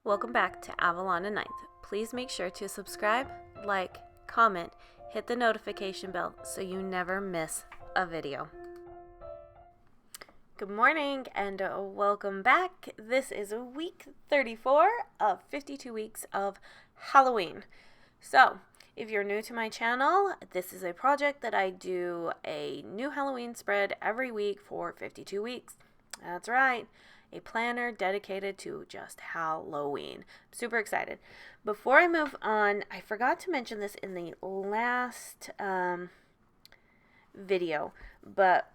Welcome back to Avalon and Ninth. Please make sure to subscribe, like, comment, hit the notification bell so you never miss a video. Good morning and welcome back. This is week 34 of 52 weeks of Halloween. So, if you're new to my channel, this is a project that I do a new Halloween spread every week for 52 weeks. That's right. A planner dedicated to just Halloween. I'm super excited. Before I move on, I forgot to mention this in the last video, but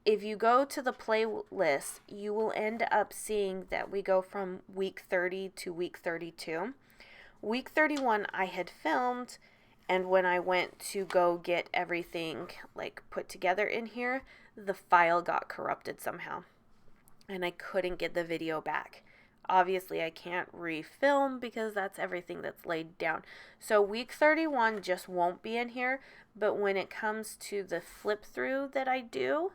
if you go to the playlist, you will end up seeing that we go from week 30 to week 32. Week 31 I had filmed, and when I went to go get everything like put together in here, the file got corrupted somehow and I couldn't get the video back. Obviously I can't refilm because that's everything that's laid down. So week 31 just won't be in here, but when it comes to the flip through that I do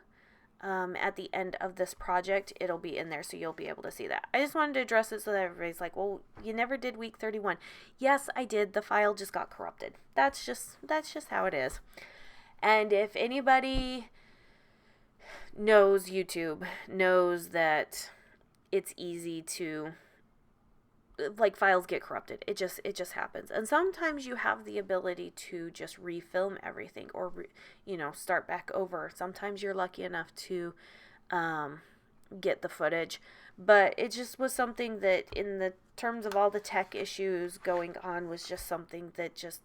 at the end of this project, it'll be in there, so you'll be able to see that. I just wanted to address it so that everybody's like, well, you never did week 31. Yes, I did. The file just got corrupted. That's just how it is. And if anybody knows YouTube, knows that it's easy to, like, files get corrupted. It just happens. And sometimes you have the ability to just refilm everything or start back over. Sometimes you're lucky enough to get the footage, but it just was something that, in the terms of all the tech issues going on, was just something that just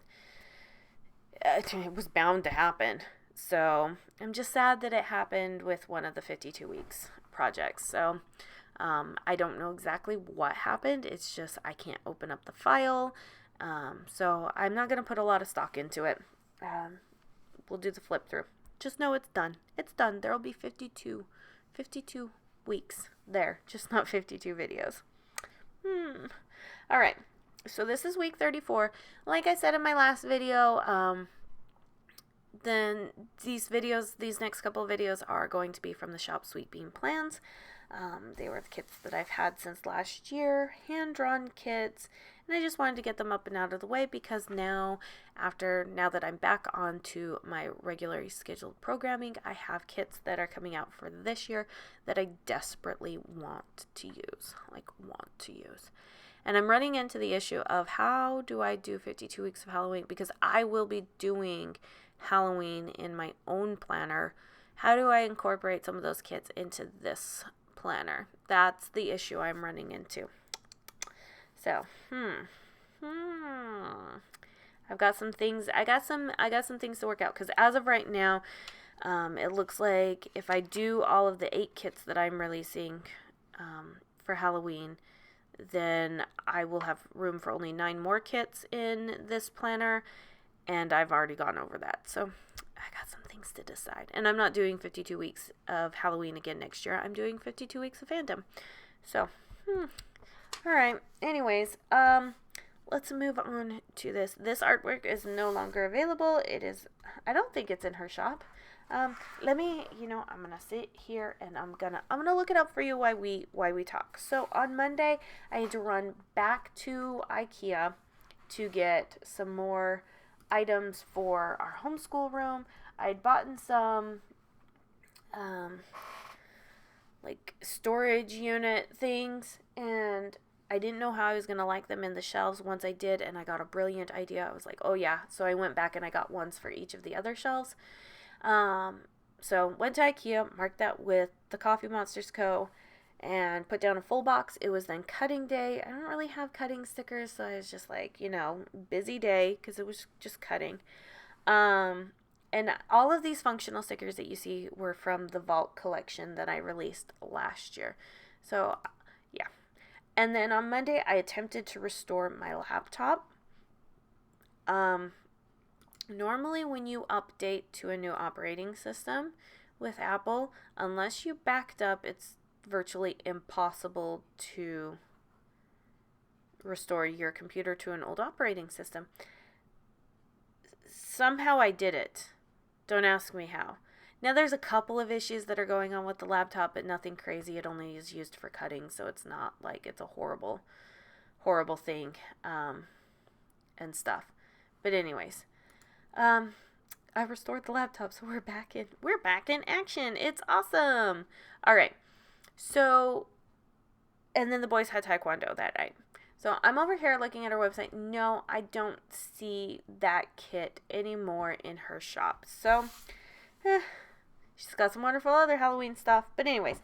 it was bound to happen. So I'm just sad that it happened with one of the 52 weeks projects. So I don't know exactly what happened. It's just I can't open up the file. So I'm not going to put a lot of stock into it. We'll do the flip through. Just know it's done. It's done. There will be 52 weeks there, just not 52 videos. All right. So this is week 34. Like I said in my last video, then these next couple of videos are going to be from the Shop Sweet Bean plans. They were the kits that I've had since last year, hand-drawn kits, and I just wanted to get them up and out of the way because now that I'm back onto my regularly scheduled programming, I have kits that are coming out for this year that I desperately want to use. And I'm running into the issue of how do I do 52 weeks of Halloween, because I will be doing Halloween in my own planner. How do I incorporate some of those kits into this planner? That's the issue I'm running into. So, I've got some things. I got some things to work out, because as of right now, it looks like if I do all of the 8 kits that I'm releasing for Halloween, then I will have room for only 9 more kits in this planner, and I've already gone over that. So I got some things to decide. And I'm not doing 52 weeks of Halloween again next year. I'm doing 52 weeks of fandom. So, all right. Anyways, let's move on to this. This artwork is no longer available. I don't think it's in her shop. Let me, I'm going to sit here and I'm going to look it up for you while we talk. So on Monday, I had to run back to IKEA to get some more items for our homeschool room. I'd bought some like storage unit things, and I didn't know how I was going to like them in the shelves. Once I did, and I got a brilliant idea, I was like, oh yeah. So I went back and I got ones for each of the other shelves. So went to IKEA, marked that with the Coffee Monsters Co., and put down a full box. It was then cutting day. I don't really have cutting stickers, so I was just like, busy day, because it was just cutting. And all of these functional stickers that you see were from the Vault collection that I released last year. So, yeah. And then on Monday, I attempted to restore my laptop. Normally when you update to a new operating system with Apple, unless you backed up, it's virtually impossible to restore your computer to an old operating system. Somehow I did it. Don't ask me how. Now there's a couple of issues that are going on with the laptop, but nothing crazy. It only is used for cutting, so it's not like it's a horrible horrible thing, and stuff. But anyways, I restored the laptop, so we're back in action. It's awesome. All right. So, and then the boys had taekwondo that night. So I'm over here looking at her website. No, I don't see that kit anymore in her shop. So, she's got some wonderful other Halloween stuff. But anyways,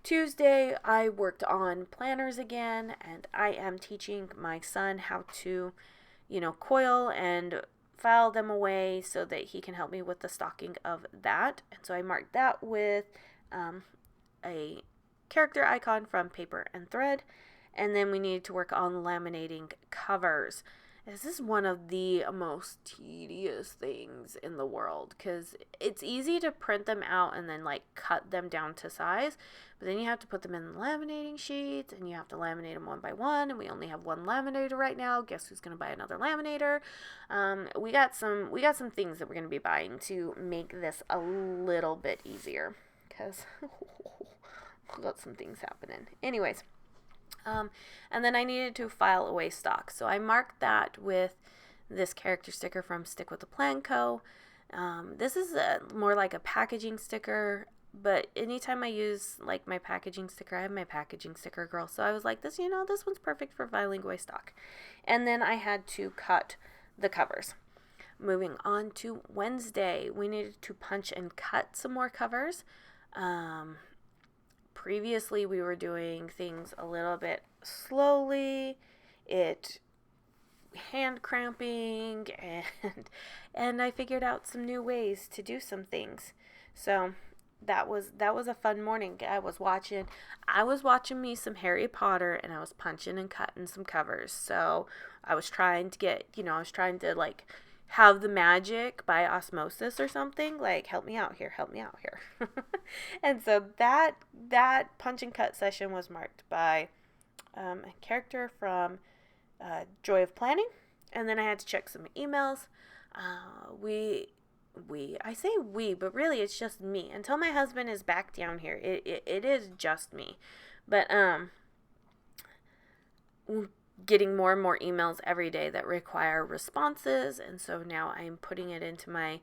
Tuesday I worked on planners again, and I am teaching my son how to, coil and file them away so that he can help me with the stocking of that. And so I marked that with a character icon from Paper and Thread. And then we needed to work on laminating covers. This is one of the most tedious things in the world because it's easy to print them out and then cut them down to size, but then you have to put them in the laminating sheets and you have to laminate them one by one, and we only have one laminator right now. Guess who's going to buy another laminator? We got some things that we're going to be buying to make this a little bit easier because we got some things happening. Anyways. And then I needed to file away stock. So I marked that with this character sticker from Stick With The Plan Co. This is more like a packaging sticker, but anytime I use my packaging sticker, I have my packaging sticker girl. So I was like, this one's perfect for filing away stock. And then I had to cut the covers. Moving on to Wednesday, we needed to punch and cut some more covers. Previously, we were doing things a little bit slowly, hand cramping, and I figured out some new ways to do some things. So that was a fun morning. I was watching me some Harry Potter, and I was punching and cutting some covers. So I was trying to have the magic by osmosis or something, help me out here. And so that punch and cut session was marked by a character from Joy of Planning, and then I had to check some emails. I say we, but really it's just me. Until my husband is back down here, it is just me. But getting more and more emails every day that require responses, and so now I'm putting it into my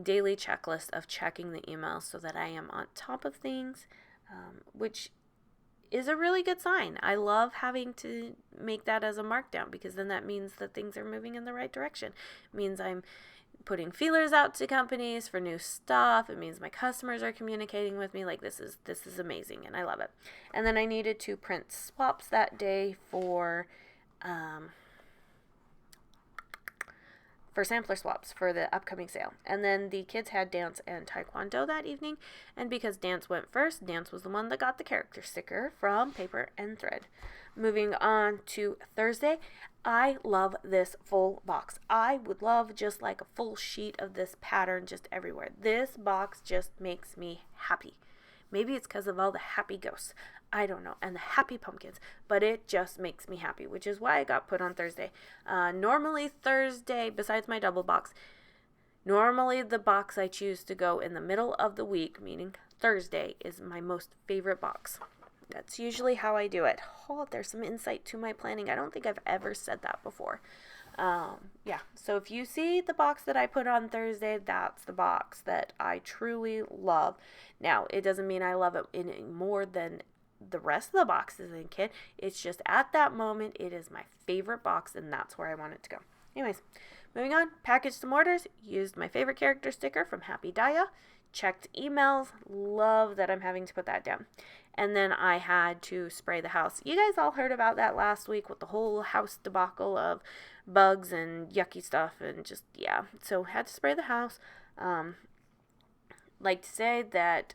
daily checklist of checking the emails so that I am on top of things, which is a really good sign. I love having to make that as a markdown because then that means that things are moving in the right direction. It means I'm putting feelers out to companies for new stuff. It means my customers are communicating with me. This is amazing, and I love it. And then I needed to print swaps that day for sampler swaps for the upcoming sale. And then the kids had dance and taekwondo that evening, and because dance went first, dance was the one that got the character sticker from Paper and Thread. Moving on to Thursday, I love this full box. I would love just a full sheet of this pattern just everywhere. This box just makes me happy. Maybe it's because of all the happy ghosts. I don't know. And the happy pumpkins. But it just makes me happy, which is why it got put on Thursday. Normally Thursday, besides my double box, normally the box I choose to go in the middle of the week, meaning Thursday, is my most favorite box. That's usually how I do it. Oh, there's some insight to my planning. I don't think I've ever said that before. So if you see the box that I put on Thursday, that's the box that I truly love. Now, it doesn't mean I love it any more than the rest of the boxes in kit. It's just at that moment, it is my favorite box, and that's where I want it to go. Anyways, moving on, packaged some orders, used my favorite character sticker from Happy Daya, checked emails, love that I'm having to put that down. And then I had to spray the house. You guys all heard about that last week with the whole house debacle of bugs and yucky stuff and just, yeah. So had to spray the house. Like to say that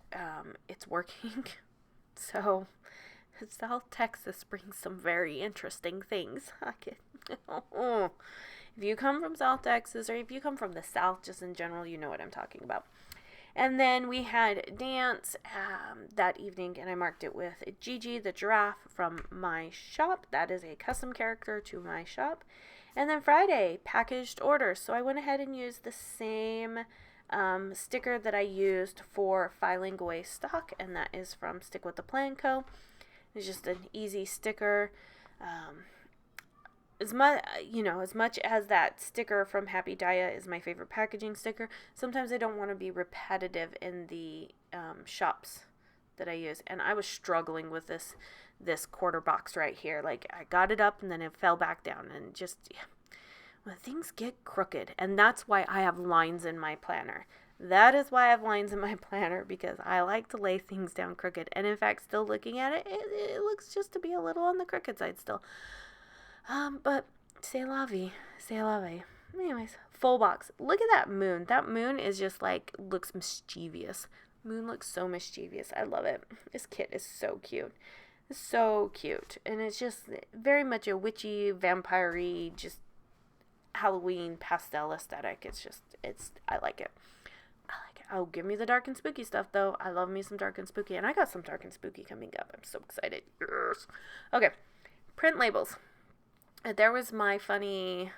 it's working. So South Texas brings some very interesting things. If you come from South Texas, or if you come from the South just in general, you know what I'm talking about. And then we had dance that evening, and I marked it with Gigi the giraffe from my shop. That is a custom character to my shop. And then Friday, packaged orders. So I went ahead and used the same sticker that I used for filing away stock, and that is from Stick With The Plan Co. It's just an easy sticker. as much as that sticker from Happy Dia is my favorite packaging sticker, sometimes I don't want to be repetitive in the shops that I use. And I was struggling with this quarter box right here. Like, I got it up and then it fell back down, and just, yeah. Well, things get crooked, and that's why I have lines in my planner. That is why I have lines in my planner, because I like to lay things down crooked. And in fact, still looking at it, it looks just to be a little on the crooked side still. But c'est la vie, c'est la vie. Anyways, full box. Look at that moon. That moon is just like, looks mischievous. Moon looks so mischievous. I love it. This kit is so cute. It's so cute. And it's just very much a witchy, vampire-y, just Halloween pastel aesthetic. I like it. Oh, give me the dark and spooky stuff, though. I love me some dark and spooky. And I got some dark and spooky coming up. I'm so excited. Yes. Okay. Print labels. There was my funny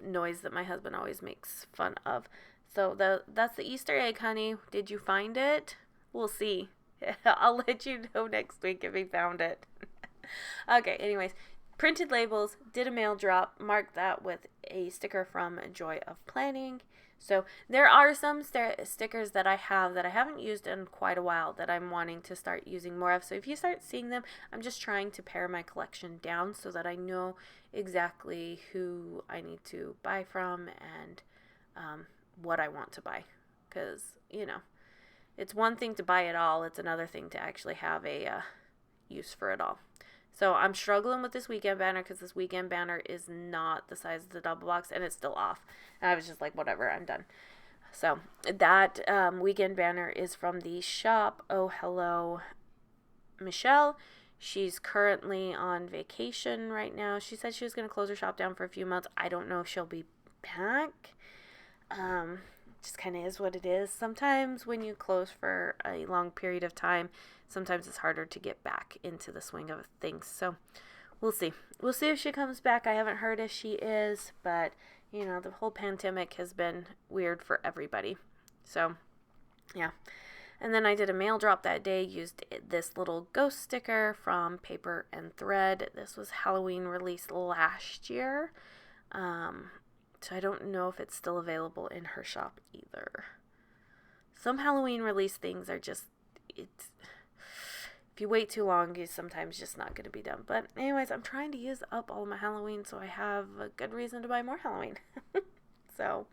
noise that my husband always makes fun of. So that's the Easter egg, honey. Did you find it? We'll see. I'll let you know next week if he found it. Okay, anyways. Printed labels. Did a mail drop. Marked that with a sticker from Joy of Planning. So there are some stickers that I haven't used in quite a while that I'm wanting to start using more of. So if you start seeing them, I'm just trying to pare my collection down so that I know exactly who I need to buy from and what I want to buy. Because, it's one thing to buy it all. It's another thing to actually have a use for it all. So I'm struggling with this weekend banner because this weekend banner is not the size of the double box, and it's still off. And I was just like, whatever, I'm done. So that weekend banner is from the shop Oh Hello Michelle. She's currently on vacation right now. She said she was going to close her shop down for a few months. I don't know if she'll be back. Just kind of is what it is. Sometimes when you close for a long period of time, sometimes it's harder to get back into the swing of things. So we'll see. We'll see if she comes back. I haven't heard if she is, but the whole pandemic has been weird for everybody. So yeah. And then I did a mail drop that day, used this little ghost sticker from Paper and Thread. This was Halloween released last year. So I don't know if it's still available in her shop either. Some Halloween release things are just, if you wait too long, it's sometimes just not going to be done. But anyways, I'm trying to use up all my Halloween so I have a good reason to buy more Halloween. So,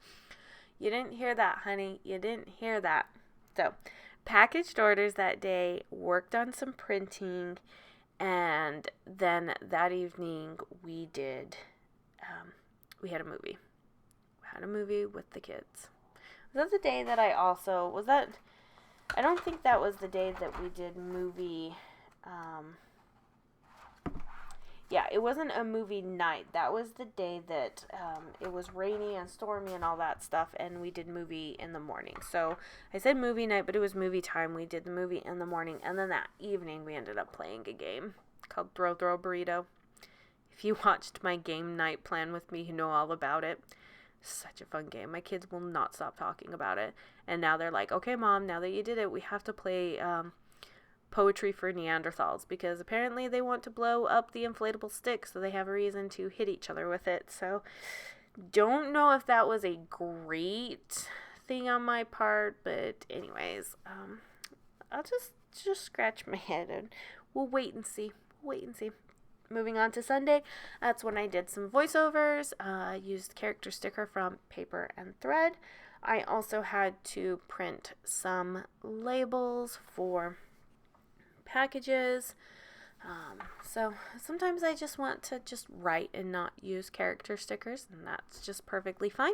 you didn't hear that, honey. You didn't hear that. So, packaged orders that day, worked on some printing, and then that evening we had a movie. We had a movie with the kids. Was that the day that I don't think that was the day that we did movie, yeah, it wasn't a movie night. That was the day that it was rainy and stormy and all that stuff, and we did movie in the morning. So I said movie night, but it was movie time. We did the movie in the morning, and then that evening we ended up playing a game called Throw Throw Burrito. If you watched my game night plan with me, you know all about it. Such a fun game. My kids will not stop talking about it. And now they're like, okay, Mom, now that you did it, we have to play Poetry for Neanderthals, because apparently they want to blow up the inflatable stick so they have a reason to hit each other with it. So don't know if that was a great thing on my part, but anyways, I'll just scratch my head and we'll wait and see. Moving on to Sunday, that's when I did some voiceovers, used character sticker from Paper and Thread. I also had to print some labels for packages. So sometimes I just want to just write and not use character stickers, and that's just perfectly fine.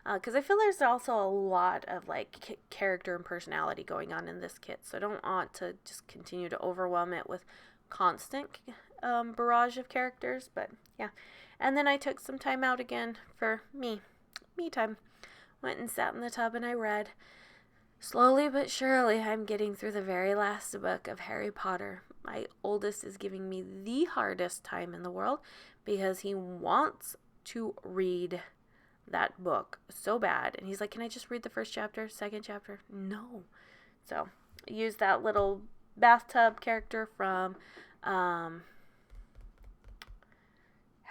Because I feel there's also a lot of like character and personality going on in this kit, so I don't want to just continue to overwhelm it with constant barrage of characters. But yeah, and then I took some time out again for me time. Went and sat in the tub and I read. Slowly but surely, I'm getting through the very last book of Harry Potter. My oldest is giving me the hardest time in the world because he wants to read that book so bad. And he's like, can I just read the first chapter, second chapter? No. So, use that little bathtub character from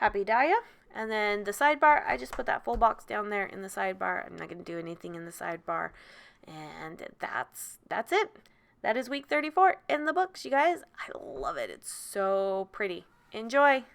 Happy Daya. And then the sidebar, I just put that full box down there in the sidebar. I'm not going to do anything in the sidebar. And that's it. That is week 34 in the books, you guys. I love it. It's so pretty. Enjoy.